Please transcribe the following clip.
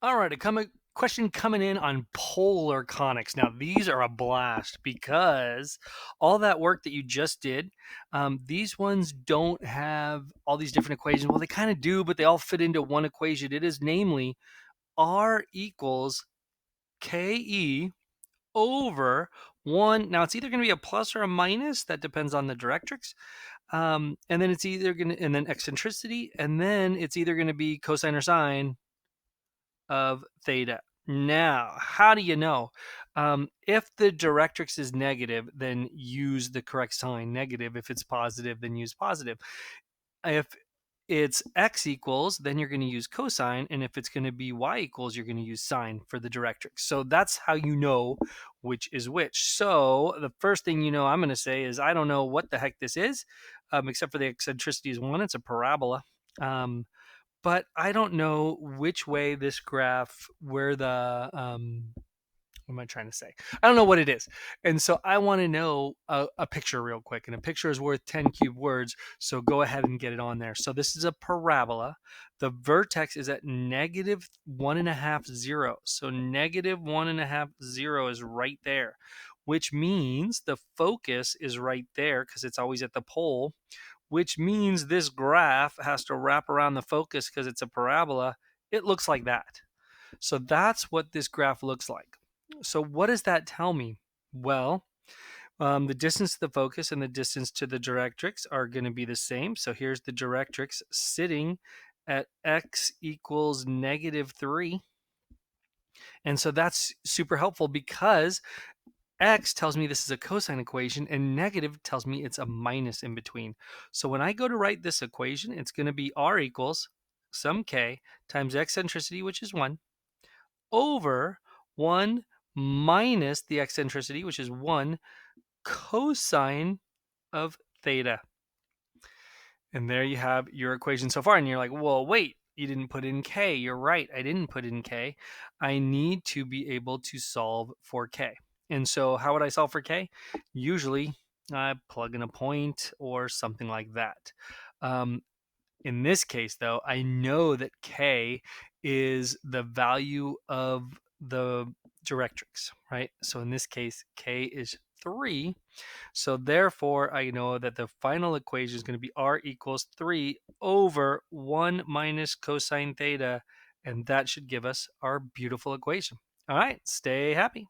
All right, a question coming in on polar conics. Now, these are a blast because all that work that you just did, these ones don't have all these different equations. Well, they kind of do, but they all fit into one equation. It is namely R equals KE over 1. Now, it's either going to be a plus or a minus. That depends on the directrix. And then it's either going to, and then eccentricity, and then it's either going to be cosine or sine of theta. Now, how do you know? If the directrix is negative, then use the correct sign, negative. If it's positive, then use positive. If it's x equals, then you're going to use cosine. And if it's going to be y equals, you're going to use sine for the directrix. So that's how you know which is which. So the first thing I'm going to say is I don't know what the heck this is, except for the eccentricity is 1. It's a parabola. But I don't know which way this graph, where the, what am I trying to say? I don't know what it is. And so I want to know a picture real quick. And a picture is worth 10 cube words. So go ahead and get it on there. So this is a parabola. The vertex is at negative 1.5, 0. So negative 1.5, 0 is right there, which means the focus is right there because it's always at the pole, which means this graph has to wrap around the focus because it's a parabola. It looks like that. So that's what this graph looks like. So what does that tell me? Well, the distance to the focus and the distance to the directrix are going to be the same. So here's the directrix sitting at x equals negative 3. And so that's super helpful because x tells me this is a cosine equation and negative tells me it's a minus in between. So when I go to write this equation, it's going to be r equals some k times eccentricity, which is 1, over 1 minus the eccentricity, which is 1, cosine of theta. And there you have your equation so far. And you're like, well, wait, you didn't put in k. You're right, I didn't put in k. I need to be able to solve for k. And so how would I solve for k? Usually I plug in a point or something like that. In this case, though, I know that k is the value of the directrix, right? So in this case, k is 3. So therefore, I know that the final equation is going to be r equals 3 over 1 minus cosine theta, and that should give us our beautiful equation. All right, stay happy.